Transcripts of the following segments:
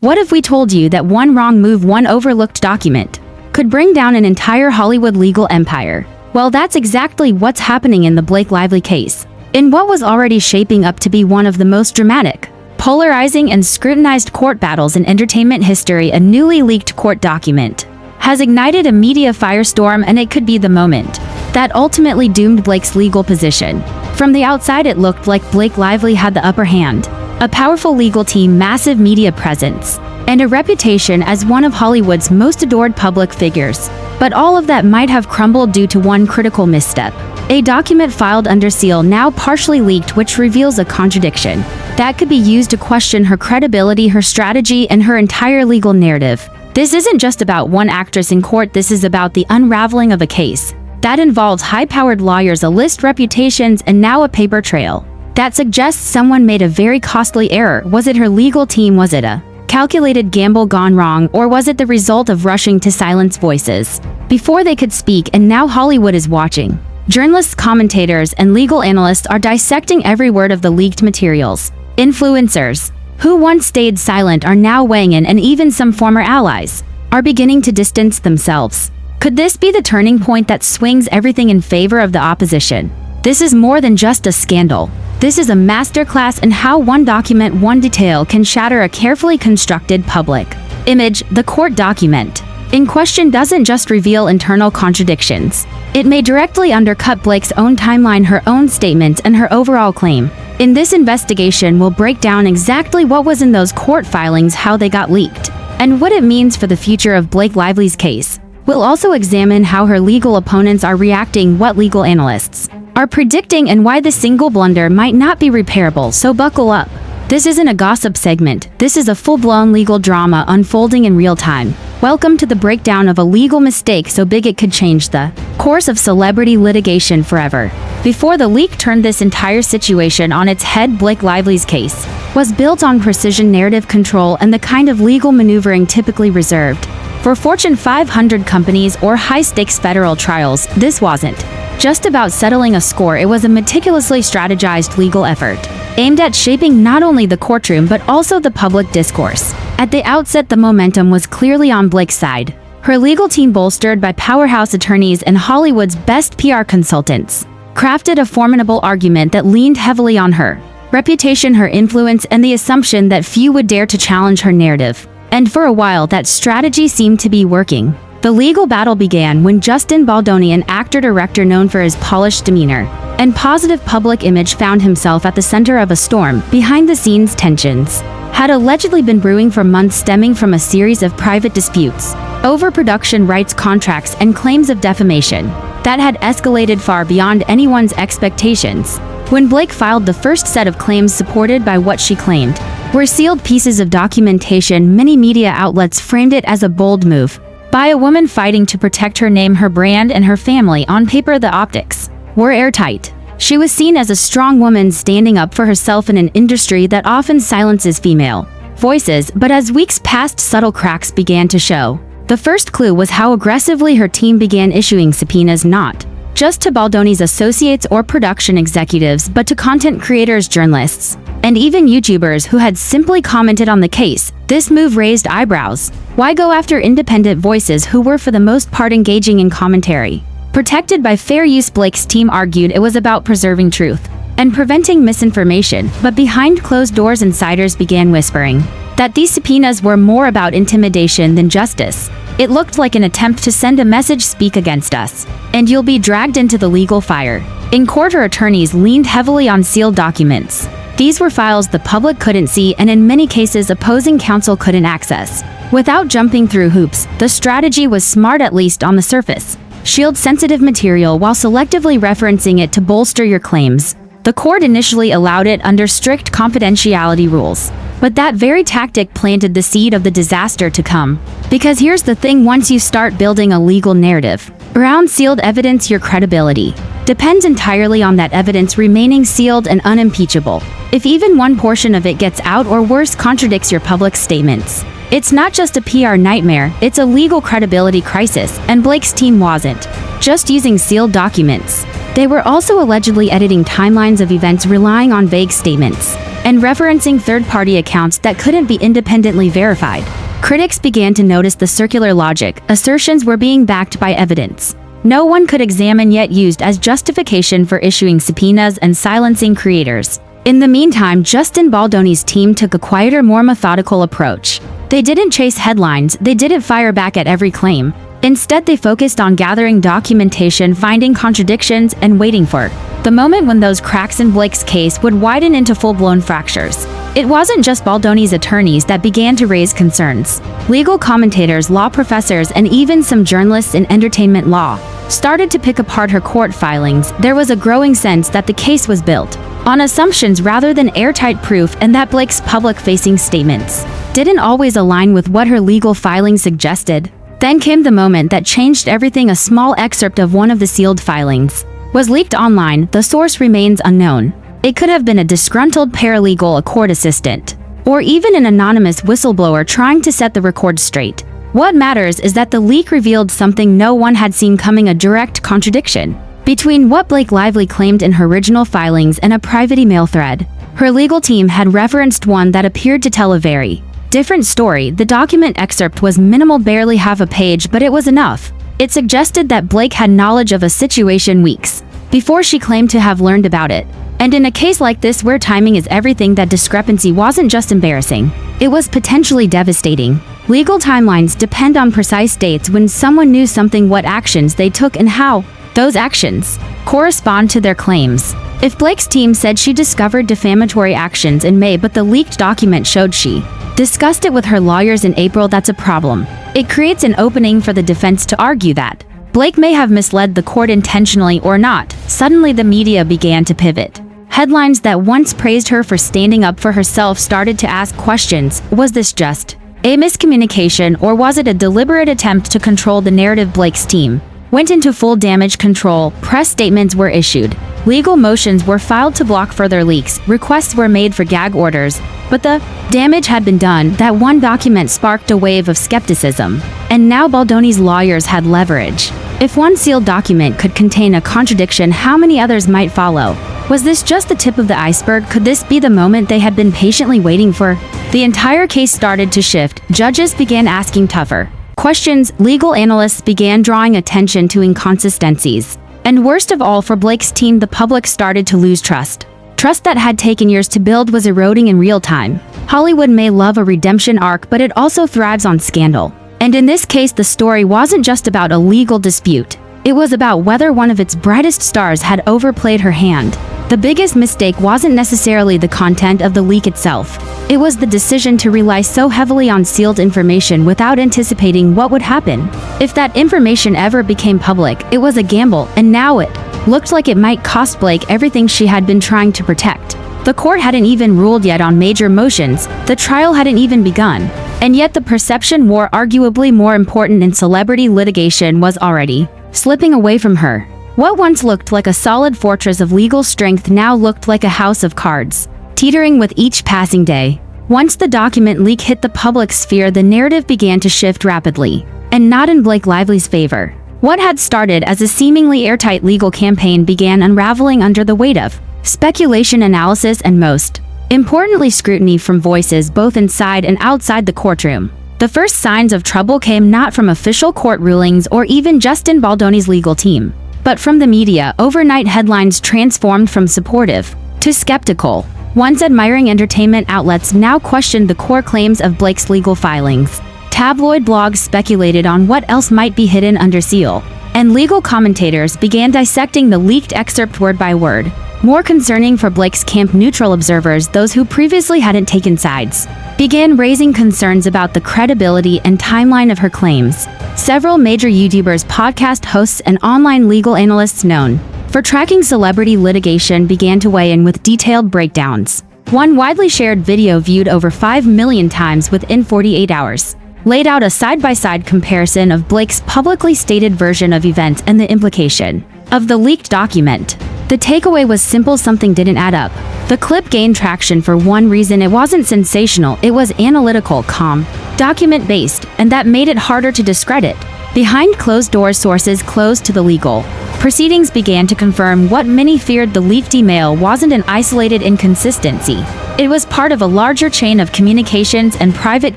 What if we told you that one wrong move, one overlooked document, could bring down an entire Hollywood legal empire? Well, that's exactly what's happening in the Blake Lively case. In what was already shaping up to be one of the most dramatic, polarizing, and scrutinized court battles in entertainment history, a newly leaked court document has ignited a media firestorm, and it could be the moment that ultimately doomed Blake's legal position. From the outside, it looked like Blake Lively had the upper hand. A powerful legal team, massive media presence, and a reputation as one of Hollywood's most adored public figures. But all of that might have crumbled due to one critical misstep. A document filed under seal, now partially leaked, which reveals a contradiction that could be used to question her credibility, her strategy, and her entire legal narrative. This isn't just about one actress in court, this is about the unraveling of a case that involves high-powered lawyers, a list, reputations, and now a paper trail that suggests someone made a very costly error. Was it her legal team? Was it a calculated gamble gone wrong? Or was it the result of rushing to silence voices before they could speak? And now Hollywood is watching. Journalists, commentators, and legal analysts are dissecting every word of the leaked materials. Influencers who once stayed silent are now weighing in, and even some former allies are beginning to distance themselves. Could this be the turning point that swings everything in favor of the opposition? This is more than just a scandal. This is a masterclass in how one document, one detail, can shatter a carefully constructed public image. The court document in question doesn't just reveal internal contradictions. It may directly undercut Blake's own timeline, her own statements, and her overall claim. In this investigation, we'll break down exactly what was in those court filings, how they got leaked, and what it means for the future of Blake Lively's case. We'll also examine how her legal opponents are reacting, what legal analysts are predicting, and why the single blunder might not be repairable. So buckle up. This isn't a gossip segment. This is a full-blown legal drama unfolding in real time. Welcome to the breakdown of a legal mistake so big it could change the course of celebrity litigation forever. Before the leak turned this entire situation on its head, Blake Lively's case was built on precision, narrative control, and the kind of legal maneuvering typically reserved for Fortune 500 companies or high-stakes federal trials. This wasn't just about settling a score. It was a meticulously strategized legal effort aimed at shaping not only the courtroom but also the public discourse. At the outset, the momentum was clearly on Blake's side. Her legal team, bolstered by powerhouse attorneys and Hollywood's best PR consultants, crafted a formidable argument that leaned heavily on her reputation, her influence, and the assumption that few would dare to challenge her narrative. And for a while, that strategy seemed to be working. The legal battle began when Justin Baldoni, an actor-director known for his polished demeanor and positive public image, found himself at the center of a storm. Behind-the-scenes tensions had allegedly been brewing for months, stemming from a series of private disputes over production rights, contracts, and claims of defamation that had escalated far beyond anyone's expectations. When Blake filed the first set of claims, supported by what she claimed were sealed pieces of documentation, many media outlets framed it as a bold move by a woman fighting to protect her name, her brand, and her family. On paper, the optics were airtight. She was seen as a strong woman standing up for herself in an industry that often silences female voices. But as weeks passed, subtle cracks began to show. The first clue was how aggressively her team began issuing subpoenas, not just to Baldoni's associates or production executives, but to content creators, journalists, and even YouTubers who had simply commented on the case. This move raised eyebrows. Why go after independent voices who were for the most part engaging in commentary? Protected by fair use, Blake's team argued it was about preserving truth and preventing misinformation. But behind closed doors, insiders began whispering that these subpoenas were more about intimidation than justice. It looked like an attempt to send a message: speak against us, and you'll be dragged into the legal fire. In court, her attorneys leaned heavily on sealed documents. These were files the public couldn't see, and in many cases opposing counsel couldn't access without jumping through hoops. The strategy was smart, at least on the surface. Shield sensitive material while selectively referencing it to bolster your claims. The court initially allowed it under strict confidentiality rules, but that very tactic planted the seed of the disaster to come. Because here's the thing, once you start building a legal narrative around sealed evidence, your credibility depends entirely on that evidence remaining sealed and unimpeachable. If even one portion of it gets out, or worse, contradicts your public statements, it's not just a PR nightmare, it's a legal credibility crisis. And Blake's team wasn't just using sealed documents. They were also allegedly editing timelines of events, relying on vague statements and referencing third-party accounts that couldn't be independently verified. Critics began to notice the circular logic. Assertions were being backed by evidence no one could examine yet used as justification for issuing subpoenas and silencing creators. In the meantime, Justin Baldoni's team took a quieter, more methodical approach. They didn't chase headlines, they didn't fire back at every claim. Instead, they focused on gathering documentation, finding contradictions, and waiting for the moment when those cracks in Blake's case would widen into full-blown fractures. It wasn't just Baldoni's attorneys that began to raise concerns. Legal commentators, law professors, and even some journalists in entertainment law started to pick apart her court filings. There was a growing sense that the case was built on assumptions rather than airtight proof, and that Blake's public-facing statements didn't always align with what her legal filings suggested. Then came the moment that changed everything. A small excerpt of one of the sealed filings was leaked online. The source remains unknown. It could have been a disgruntled paralegal, a court assistant, or even an anonymous whistleblower trying to set the record straight. What matters is that the leak revealed something no one had seen coming: a direct contradiction between what Blake Lively claimed in her original filings and a private email thread her legal team had referenced, one that appeared to tell a very different story. The document excerpt was minimal, barely half a page, but it was enough. It suggested that Blake had knowledge of a situation weeks before she claimed to have learned about it. And in a case like this, where timing is everything, that discrepancy wasn't just embarrassing, it was potentially devastating. Legal timelines depend on precise dates when someone knew something, what actions they took, and how those actions correspond to their claims. If Blake's team said she discovered defamatory actions in May, but the leaked document showed she discussed it with her lawyers in April, that's a problem. It creates an opening for the defense to argue that Blake may have misled the court intentionally or not. Suddenly, the media began to pivot. Headlines that once praised her for standing up for herself started to ask questions. Was this just a miscommunication, or was it a deliberate attempt to control the narrative? Blake's team went into full damage control. Press statements were issued. Legal motions were filed to block further leaks. Requests were made for gag orders. But the damage had been done. That one document sparked a wave of skepticism. And now Baldoni's lawyers had leverage. If one sealed document could contain a contradiction, how many others might follow? Was this just the tip of the iceberg? Could this be the moment they had been patiently waiting for? The entire case started to shift. Judges began asking tougher questions. Legal analysts began drawing attention to inconsistencies. And worst of all, for Blake's team, the public started to lose trust. Trust that had taken years to build was eroding in real time. Hollywood may love a redemption arc, but it also thrives on scandal. And in this case, the story wasn't just about a legal dispute. It was about whether one of its brightest stars had overplayed her hand. The biggest mistake wasn't necessarily the content of the leak itself. It was the decision to rely so heavily on sealed information without anticipating what would happen if that information ever became public. It was a gamble, and now it looked like it might cost Blake everything she had been trying to protect. The court hadn't even ruled yet on major motions. The trial hadn't even begun. And yet the perception war, arguably more important in celebrity litigation, was already slipping away from her. What once looked like a solid fortress of legal strength now looked like a house of cards, teetering with each passing day. Once the document leak hit the public sphere, the narrative began to shift rapidly, and not in Blake Lively's favor. What had started as a seemingly airtight legal campaign began unraveling under the weight of speculation, analysis, and most importantly, scrutiny from voices both inside and outside the courtroom. The first signs of trouble came not from official court rulings or even Justin Baldoni's legal team, but from the media. Overnight, headlines transformed from supportive to skeptical. Once admiring entertainment outlets now questioned the core claims of Blake's legal filings. Tabloid blogs speculated on what else might be hidden under seal, and legal commentators began dissecting the leaked excerpt word by word. More concerning for Blake's camp, neutral observers, those who previously hadn't taken sides, began raising concerns about the credibility and timeline of her claims. Several major YouTubers, podcast hosts, and online legal analysts known for tracking celebrity litigation began to weigh in with detailed breakdowns. One widely shared video, viewed over 5 million times within 48 hours, laid out a side-by-side comparison of Blake's publicly stated version of events and the implication of the leaked document. The takeaway was simple: something didn't add up. The clip gained traction for one reason: it wasn't sensational, it was analytical, calm, document-based, and that made it harder to discredit. Behind closed-door sources close to the legal proceedings began to confirm what many feared: the leaked email wasn't an isolated inconsistency. It was part of a larger chain of communications and private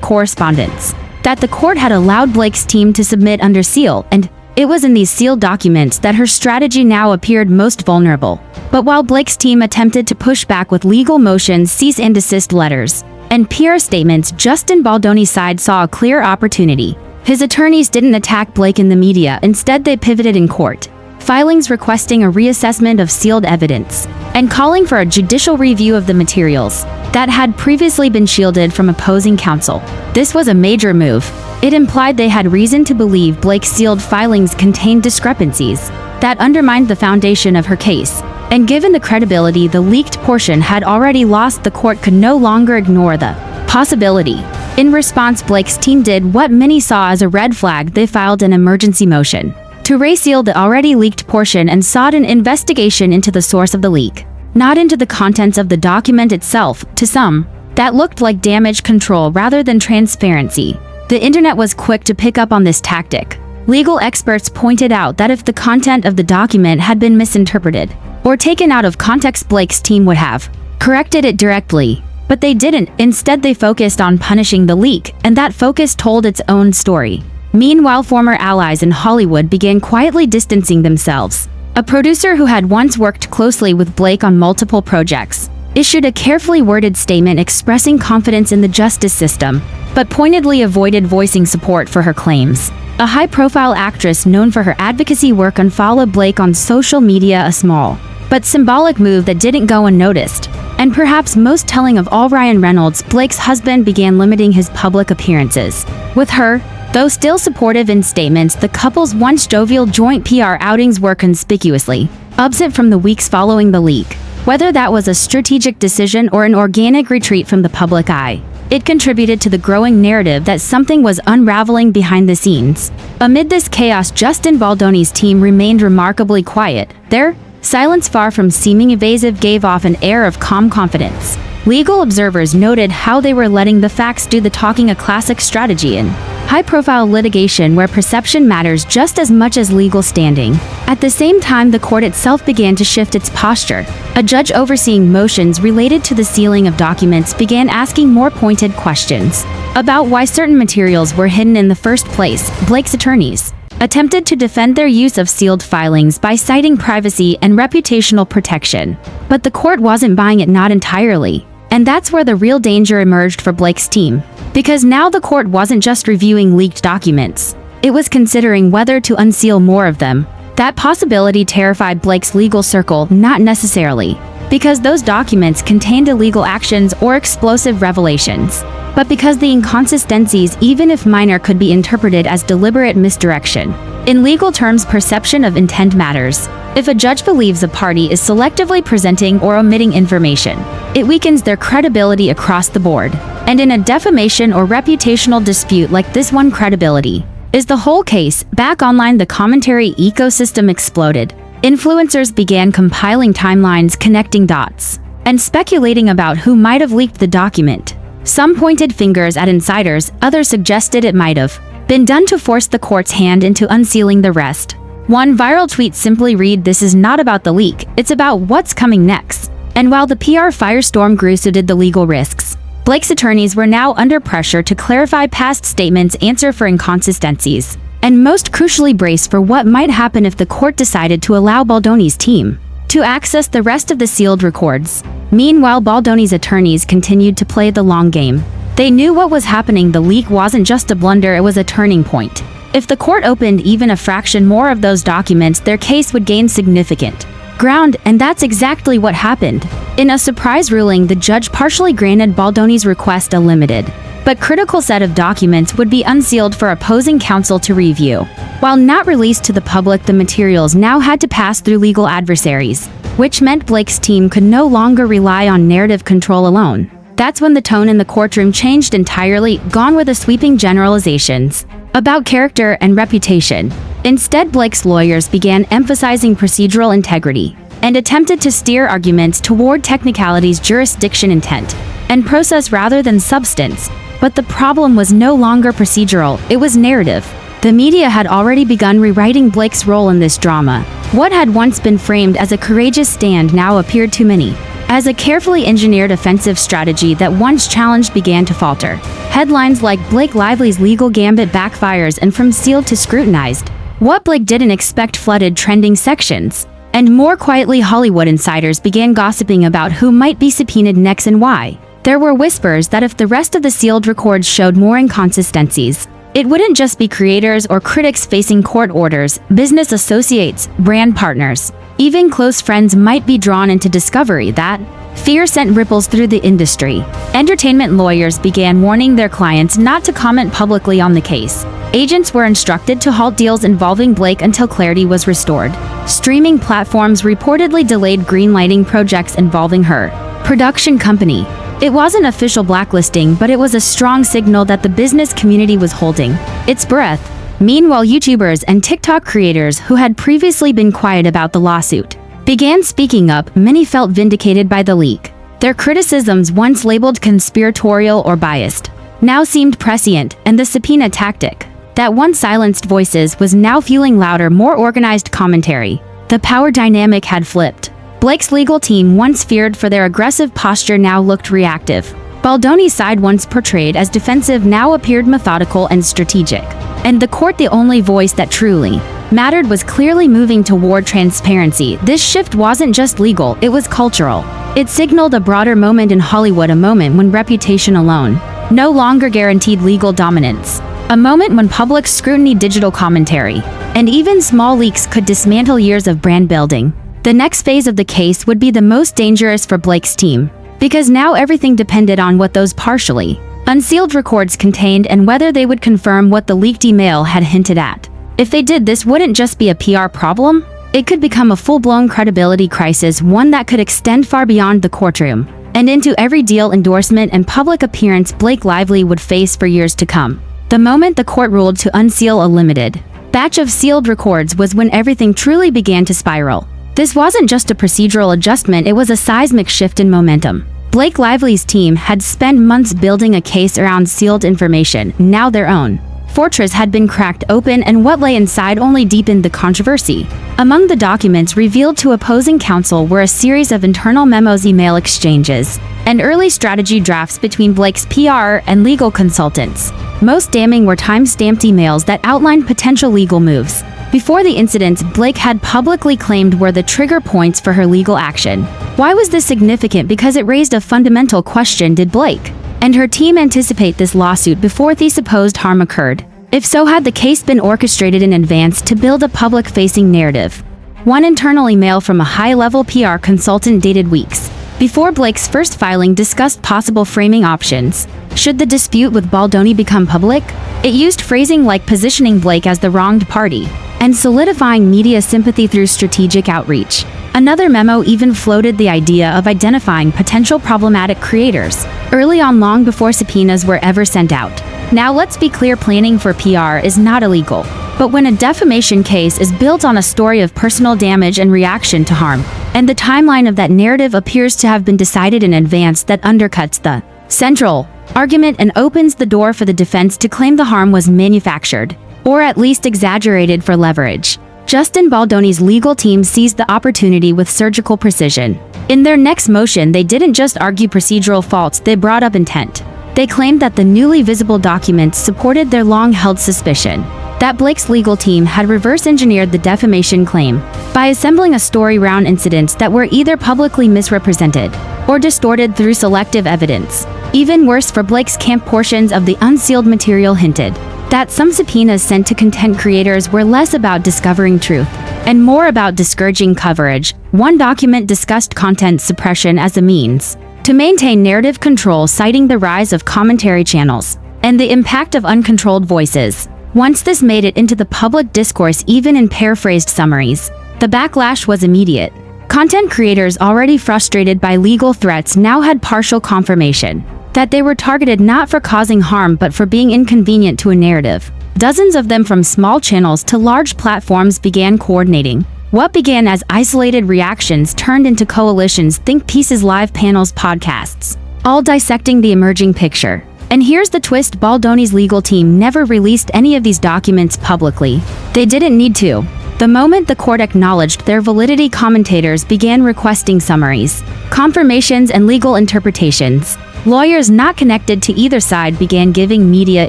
correspondence that the court had allowed Blake's team to submit under seal, and it was in these sealed documents that her strategy now appeared most vulnerable. But while Blake's team attempted to push back with legal motions, cease and desist letters, and PR statements, Justin Baldoni's side saw a clear opportunity. His attorneys didn't attack Blake in the media, instead they pivoted in court filings requesting a reassessment of sealed evidence and calling for a judicial review of the materials that had previously been shielded from opposing counsel. This was a major move. It implied they had reason to believe Blake's sealed filings contained discrepancies that undermined the foundation of her case. And given the credibility the leaked portion had already lost, the court could no longer ignore the possibility. In response, Blake's team did what many saw as a red flag. They filed an emergency motion to reseal the already leaked portion and sought an investigation into the source of the leak, not into the contents of the document itself. To some, that looked like damage control rather than transparency. The internet was quick to pick up on this tactic. Legal experts pointed out that if the content of the document had been misinterpreted or taken out of context, Blake's team would have corrected it directly. But they didn't. Instead, they focused on punishing the leak, and that focus told its own story. Meanwhile, former allies in Hollywood began quietly distancing themselves. A producer who had once worked closely with Blake on multiple projects issued a carefully worded statement expressing confidence in the justice system, but pointedly avoided voicing support for her claims. A high-profile actress known for her advocacy work unfollowed Blake on social media, a small but symbolic move that didn't go unnoticed. And perhaps most telling of all, Ryan Reynolds, Blake's husband, began limiting his public appearances with her. Though still supportive in statements, the couple's once jovial joint PR outings were conspicuously absent from the weeks following the leak. Whether that was a strategic decision or an organic retreat from the public eye, it contributed to the growing narrative that something was unraveling behind the scenes. Amid this chaos, Justin Baldoni's team remained remarkably quiet. Their silence, far from seeming evasive, gave off an air of calm confidence. Legal observers noted how they were letting the facts do the talking, a classic strategy in high-profile litigation where perception matters just as much as legal standing. At the same time, the court itself began to shift its posture. A judge overseeing motions related to the sealing of documents began asking more pointed questions about why certain materials were hidden in the first place. Blake's attorneys attempted to defend their use of sealed filings by citing privacy and reputational protection, but the court wasn't buying it, not entirely. And that's where the real danger emerged for Blake's team. Because now the court wasn't just reviewing leaked documents, it was considering whether to unseal more of them. That possibility terrified Blake's legal circle, not necessarily because those documents contained illegal actions or explosive revelations, but because the inconsistencies, even if minor, could be interpreted as deliberate misdirection. In legal terms, perception of intent matters. If a judge believes a party is selectively presenting or omitting information, it weakens their credibility across the board. And in a defamation or reputational dispute like this one, credibility is the whole case. Back online, the commentary ecosystem exploded. Influencers began compiling timelines, connecting dots, and speculating about who might have leaked the document. Some pointed fingers at insiders, others suggested it might have been done to force the court's hand into unsealing the rest. One viral tweet simply read, "This is not about the leak, it's about what's coming next." And while the PR firestorm grew, so did the legal risks. Blake's attorneys were now under pressure to clarify past statements, answer for inconsistencies, and most crucially, brace for what might happen if the court decided to allow Baldoni's team to access the rest of the sealed records. Meanwhile, Baldoni's attorneys continued to play the long game. They knew what was happening. The leak wasn't just a blunder, it was a turning point. If the court opened even a fraction more of those documents, their case would gain significant ground, and that's exactly what happened. In a surprise ruling, the judge partially granted Baldoni's request. A limited but critical set of documents would be unsealed for opposing counsel to review. While not released to the public, the materials now had to pass through legal adversaries, which meant Blake's team could no longer rely on narrative control alone. That's when the tone in the courtroom changed entirely, gone with the sweeping generalizations about character and reputation. Instead, Blake's lawyers began emphasizing procedural integrity and attempted to steer arguments toward technicalities, jurisdiction, intent, and process rather than substance. But the problem was no longer procedural, it was narrative. The media had already begun rewriting Blake's role in this drama. What had once been framed as a courageous stand now appeared to many as a carefully engineered offensive strategy that once challenged began to falter. Headlines like "Blake Lively's legal gambit backfires" and "From sealed to scrutinized. What Blake didn't expect" flooded trending sections. And more quietly, Hollywood insiders began gossiping about who might be subpoenaed next and why. There were whispers that if the rest of the sealed records showed more inconsistencies, it wouldn't just be creators or critics facing court orders. Business associates, brand partners, even close friends might be drawn into discovery. That fear sent ripples through the industry. Entertainment lawyers began warning their clients not to comment publicly on the case. Agents were instructed to halt deals involving Blake until clarity was restored. Streaming platforms reportedly delayed greenlighting projects involving her production company. It wasn't official blacklisting, but it was a strong signal that the business community was holding its breath. Meanwhile, YouTubers and TikTok creators who had previously been quiet about the lawsuit began speaking up. Many felt vindicated by the leak. Their criticisms, once labeled conspiratorial or biased, now seemed prescient, and the subpoena tactic that once silenced voices was now fueling louder, more organized commentary. The power dynamic had flipped. Blake's legal team, once feared for their aggressive posture, now looked reactive. Baldoni's side, once portrayed as defensive, now appeared methodical and strategic. And the court, the only voice that truly mattered, was clearly moving toward transparency. This shift wasn't just legal, it was cultural. It signaled a broader moment in Hollywood, a moment when reputation alone no longer guaranteed legal dominance. A moment when public scrutiny, digital commentary, and even small leaks could dismantle years of brand building. The next phase of the case would be the most dangerous for Blake's team, because now everything depended on what those partially unsealed records contained and whether they would confirm what the leaked email had hinted at. If they did, this wouldn't just be a PR problem, it could become a full-blown credibility crisis, one that could extend far beyond the courtroom and into every deal, endorsement, and public appearance Blake Lively would face for years to come. The moment the court ruled to unseal a limited batch of sealed records was when everything truly began to spiral. This wasn't just a procedural adjustment, it was a seismic shift in momentum. Blake Lively's team had spent months building a case around sealed information. Now their own fortress had been cracked open, and what lay inside only deepened the controversy. Among the documents revealed to opposing counsel were a series of internal memos, email exchanges, and early strategy drafts between Blake's PR and legal consultants. Most damning were time-stamped emails that outlined potential legal moves before the incidents Blake had publicly claimed were the trigger points for her legal action. Why was this significant? Because it raised a fundamental question: did Blake and her team anticipate this lawsuit before the supposed harm occurred? If so, had the case been orchestrated in advance to build a public-facing narrative? One internal email from a high-level PR consultant dated weeks before Blake's first filing discussed possible framing options. Should the dispute with Baldoni become public? It used phrasing like positioning Blake as the wronged party and solidifying media sympathy through strategic outreach. Another memo even floated the idea of identifying potential problematic creators early on, long before subpoenas were ever sent out. Now let's be clear, planning for PR is not illegal. But when a defamation case is built on a story of personal damage and reaction to harm, and the timeline of that narrative appears to have been decided in advance, that undercuts the central argument and opens the door for the defense to claim the harm was manufactured, or at least exaggerated for leverage. Justin Baldoni's legal team seized the opportunity with surgical precision. In their next motion, they didn't just argue procedural faults, they brought up intent. They claimed that the newly visible documents supported their long-held suspicion that Blake's legal team had reverse-engineered the defamation claim by assembling a story around incidents that were either publicly misrepresented or distorted through selective evidence. Even worse for Blake's camp, portions of the unsealed material hinted that some subpoenas sent to content creators were less about discovering truth and more about discouraging coverage. One document discussed content suppression as a means to maintain narrative control, citing the rise of commentary channels and the impact of uncontrolled voices. Once this made it into the public discourse, even in paraphrased summaries, the backlash was immediate. Content creators, already frustrated by legal threats, now had partial confirmation that they were targeted not for causing harm but for being inconvenient to a narrative. Dozens of them, from small channels to large platforms, began coordinating. What began as isolated reactions turned into coalitions, think pieces, live panels, podcasts, all dissecting the emerging picture. And here's the twist: Baldoni's legal team never released any of these documents publicly. They didn't need to. The moment the court acknowledged their validity, commentators began requesting summaries, confirmations, and legal interpretations. Lawyers not connected to either side began giving media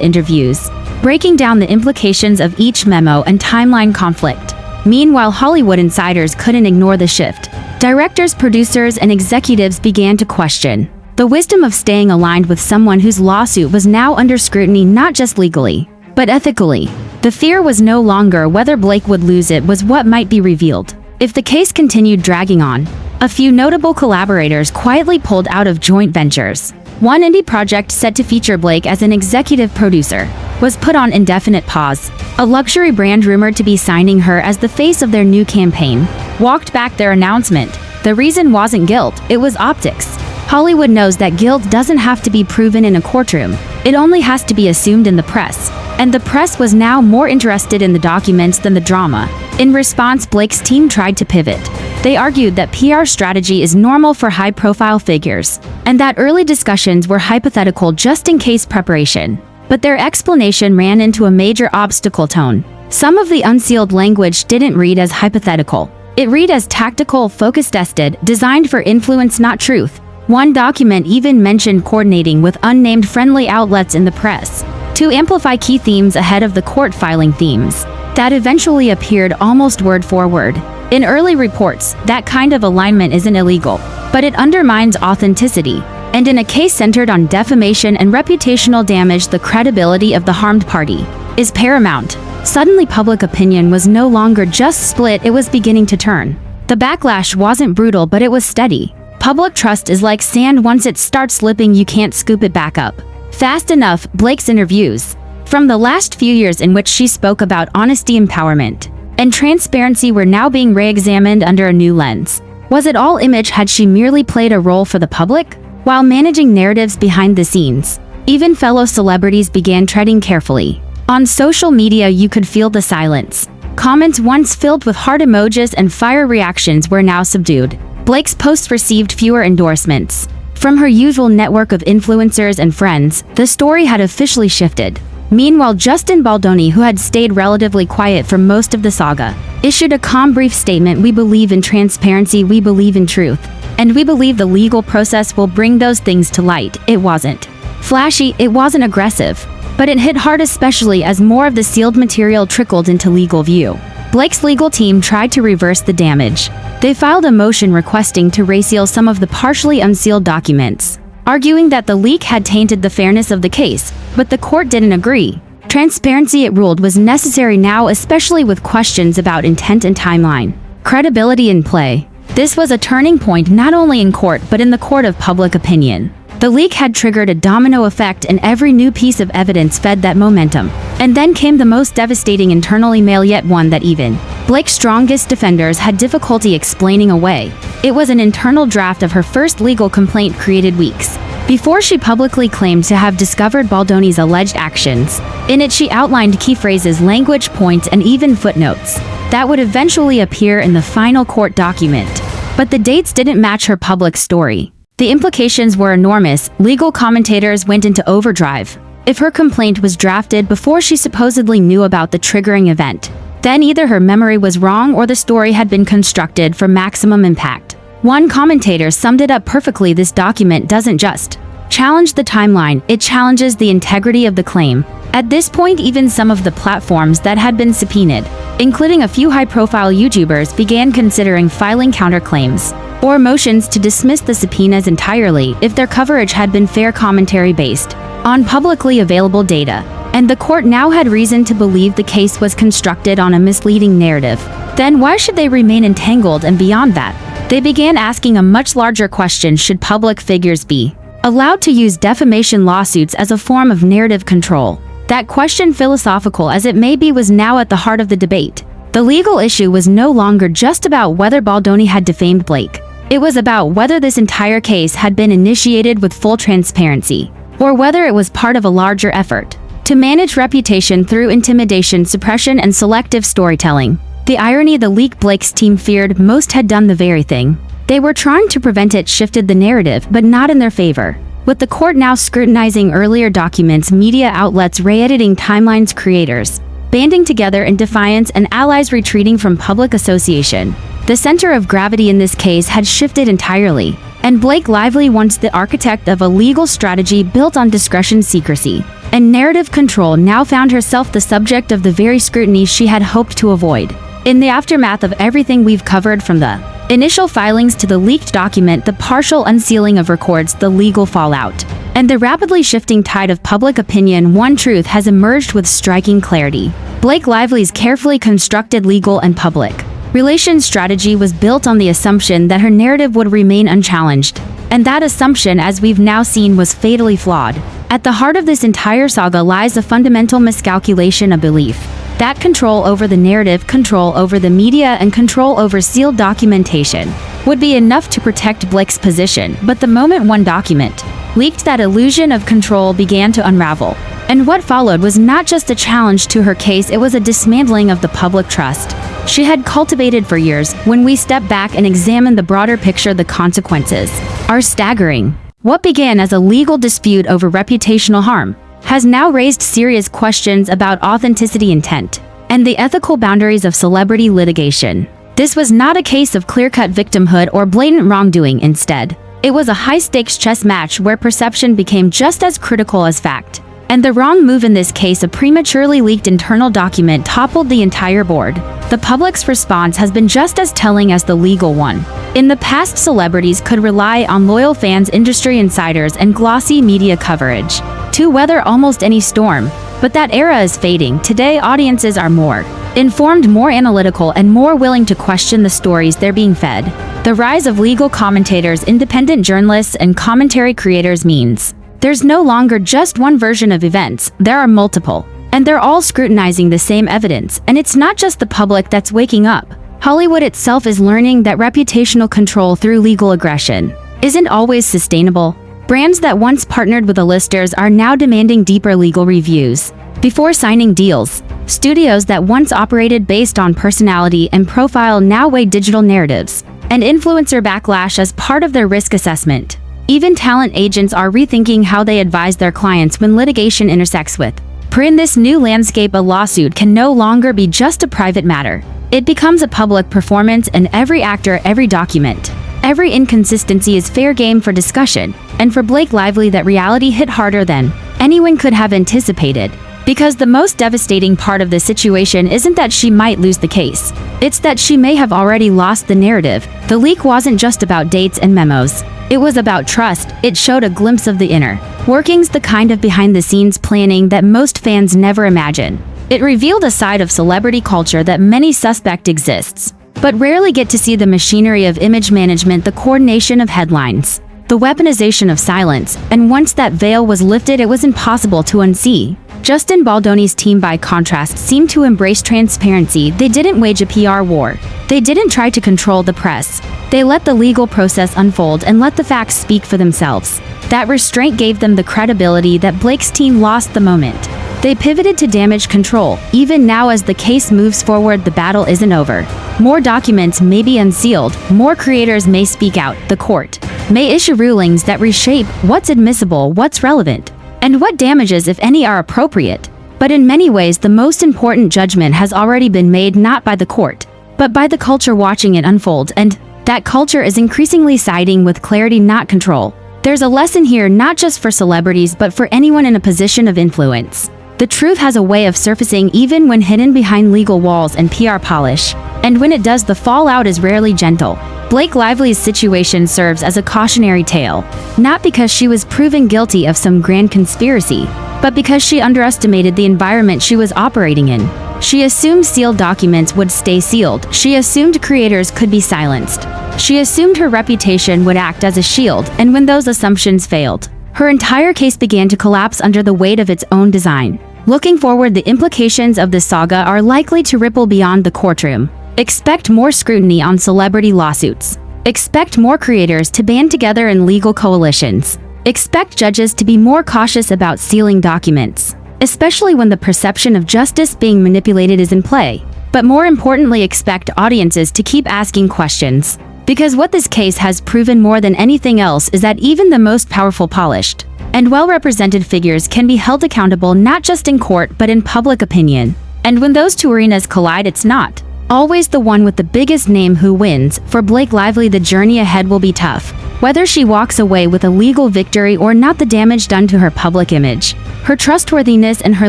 interviews, breaking down the implications of each memo and timeline conflict. Meanwhile, Hollywood insiders couldn't ignore the shift. Directors, producers, and executives began to question the wisdom of staying aligned with someone whose lawsuit was now under scrutiny, not just legally, but ethically. The fear was no longer whether Blake would lose, it was what might be revealed if the case continued dragging on. A few notable collaborators quietly pulled out of joint ventures. One indie project set to feature Blake as an executive producer was put on indefinite pause. A luxury brand rumored to be signing her as the face of their new campaign walked back their announcement. The reason wasn't guilt, it was optics. Hollywood knows that guilt doesn't have to be proven in a courtroom. It only has to be assumed in the press. And the press was now more interested in the documents than the drama. In response, Blake's team tried to pivot. They argued that PR strategy is normal for high-profile figures, and that early discussions were hypothetical just-in-case preparation. But their explanation ran into a major obstacle: tone. Some of the unsealed language didn't read as hypothetical. It read as tactical, focus-tested, designed for influence, not truth. One document even mentioned coordinating with unnamed friendly outlets in the press to amplify key themes ahead of the court filing, themes that eventually appeared almost word for word in early reports. That kind of alignment isn't illegal, but it undermines authenticity. And in a case centered on defamation and reputational damage, the credibility of the harmed party is paramount. Suddenly, public opinion was no longer just split, it was beginning to turn. The backlash wasn't brutal, but it was steady. Public trust is like sand: once it starts slipping, you can't scoop it back up fast enough. Blake's interviews from the last few years, in which she spoke about honesty, empowerment, and transparency, were now being re-examined under a new lens. Was it all image? Had she merely played a role for the public while managing narratives behind the scenes? Even fellow celebrities began treading carefully. On social media, you could feel the silence. Comments once filled with heart emojis and fire reactions were now subdued. Blake's posts received fewer endorsements from her usual network of influencers and friends. The story had officially shifted. Meanwhile, Justin Baldoni, who had stayed relatively quiet for most of the saga, issued a calm, brief statement: "We believe in transparency, we believe in truth, and we believe the legal process will bring those things to light." It wasn't flashy, it wasn't aggressive, but it hit hard, especially as more of the sealed material trickled into legal view. Blake's legal team tried to reverse the damage. They filed a motion requesting to reseal some of the partially unsealed documents, arguing that the leak had tainted the fairness of the case, but the court didn't agree. Transparency, it ruled, was necessary now, especially with questions about intent and timeline. Credibility in play. This was a turning point not only in court but in the court of public opinion. The leak had triggered a domino effect, and every new piece of evidence fed that momentum. And then came the most devastating internal email yet, one that even Blake's strongest defenders had difficulty explaining away. It was an internal draft of her first legal complaint, created weeks before she publicly claimed to have discovered Baldoni's alleged actions. In it, she outlined key phrases, language points, and even footnotes that would eventually appear in the final court document. But the dates didn't match her public story. The implications were enormous. Legal commentators went into overdrive. If her complaint was drafted before she supposedly knew about the triggering event, then either her memory was wrong or the story had been constructed for maximum impact. One commentator summed it up perfectly: "This document doesn't just challenge the timeline, it challenges the integrity of the claim." At this point, even some of the platforms that had been subpoenaed, including a few high-profile YouTubers, began considering filing counterclaims or motions to dismiss the subpoenas entirely if their coverage had been fair commentary based on publicly available data. And the court now had reason to believe the case was constructed on a misleading narrative. Then why should they remain entangled? And beyond that, they began asking a much larger question: should public figures be allowed to use defamation lawsuits as a form of narrative control? That question, philosophical as it may be, was now at the heart of the debate. The legal issue was no longer just about whether Baldoni had defamed Blake. It was about whether this entire case had been initiated with full transparency, or whether it was part of a larger effort to manage reputation through intimidation, suppression, and selective storytelling. The irony: the leak Blake's team feared most had done the very thing they were trying to prevent. It shifted the narrative, but not in their favor. With the court now scrutinizing earlier documents, media outlets re-editing timelines, creators banding together in defiance, and allies retreating from public association, the center of gravity in this case had shifted entirely, and Blake Lively, once the architect of a legal strategy built on discretion, secrecy, and narrative control, now found herself the subject of the very scrutiny she had hoped to avoid. In the aftermath of everything we've covered, from the initial filings to the leaked document, the partial unsealing of records, the legal fallout, and the rapidly shifting tide of public opinion, one truth has emerged with striking clarity. Blake Lively's carefully constructed legal and public relations strategy was built on the assumption that her narrative would remain unchallenged, and that assumption, as we've now seen, was fatally flawed. At the heart of this entire saga lies a fundamental miscalculation, a belief that control over the narrative, control over the media, and control over sealed documentation would be enough to protect Blake's position. But the moment one document leaked, that illusion of control began to unravel. And what followed was not just a challenge to her case, it was a dismantling of the public trust she had cultivated for years. When we step back and examine the broader picture, the consequences are staggering. What began as a legal dispute over reputational harm has now raised serious questions about authenticity, intent, and the ethical boundaries of celebrity litigation. This was not a case of clear-cut victimhood or blatant wrongdoing. Instead, it was a high-stakes chess match where perception became just as critical as fact. And the wrong move in this case, a prematurely leaked internal document, toppled the entire board. The public's response has been just as telling as the legal one. In the past, celebrities could rely on loyal fans, industry insiders, and glossy media coverage to weather almost any storm. But that era is fading. Today, audiences are more informed, more analytical, and more willing to question the stories they're being fed. The rise of legal commentators, independent journalists, and commentary creators means there's no longer just one version of events, there are multiple. And they're all scrutinizing the same evidence. And it's not just the public that's waking up. Hollywood itself is learning that reputational control through legal aggression isn't always sustainable. Brands that once partnered with A-listers are now demanding deeper legal reviews before signing deals. Studios that once operated based on personality and profile now weigh digital narratives and influencer backlash as part of their risk assessment. Even talent agents are rethinking how they advise their clients when litigation intersects with in this new landscape. A lawsuit can no longer be just a private matter. It becomes a public performance, and every actor, every document, every inconsistency is fair game for discussion. And for Blake Lively, that reality hit harder than anyone could have anticipated. Because the most devastating part of the situation isn't that she might lose the case. It's that she may have already lost the narrative. The leak wasn't just about dates and memos. It was about trust. It showed a glimpse of the inner workings, the kind of behind-the-scenes planning that most fans never imagine. It revealed a side of celebrity culture that many suspect exists, but rarely get to see: the machinery of image management, the coordination of headlines, the weaponization of silence. And once that veil was lifted, it was impossible to unsee. Justin Baldoni's team, by contrast, seemed to embrace transparency. They didn't wage a PR war. They didn't try to control the press. They let the legal process unfold and let the facts speak for themselves. That restraint gave them the credibility that Blake's team lost the moment they pivoted to damage control. Even now, as the case moves forward, the battle isn't over. More documents may be unsealed, more creators may speak out, the court may issue rulings that reshape what's admissible, what's relevant, and what damages, if any, are appropriate. But in many ways, the most important judgment has already been made, not by the court, but by the culture watching it unfold. And that culture is increasingly siding with clarity, not control. There's a lesson here, not just for celebrities, but for anyone in a position of influence. The truth has a way of surfacing even when hidden behind legal walls and PR polish. And when it does, the fallout is rarely gentle. Blake Lively's situation serves as a cautionary tale, not because she was proven guilty of some grand conspiracy, but because she underestimated the environment she was operating in. She assumed sealed documents would stay sealed. She assumed creators could be silenced. She assumed her reputation would act as a shield, and when those assumptions failed, her entire case began to collapse under the weight of its own design. Looking forward, the implications of this saga are likely to ripple beyond the courtroom. Expect more scrutiny on celebrity lawsuits. Expect more creators to band together in legal coalitions. Expect judges to be more cautious about sealing documents, especially when the perception of justice being manipulated is in play. But more importantly, expect audiences to keep asking questions. Because what this case has proven more than anything else is that even the most powerful, polished, and well-represented figures can be held accountable not just in court but in public opinion. And when those two arenas collide, it's not always the one with the biggest name who wins. For Blake Lively, the journey ahead will be tough. Whether she walks away with a legal victory or not, the damage done to her public image, her trustworthiness, and her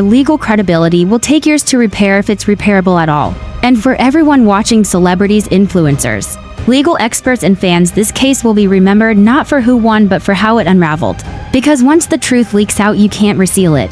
legal credibility will take years to repair, if it's repairable at all. And for everyone watching, celebrities, influencers, legal experts, and fans, this case will be remembered not for who won but for how it unraveled. Because once the truth leaks out, you can't reseal it.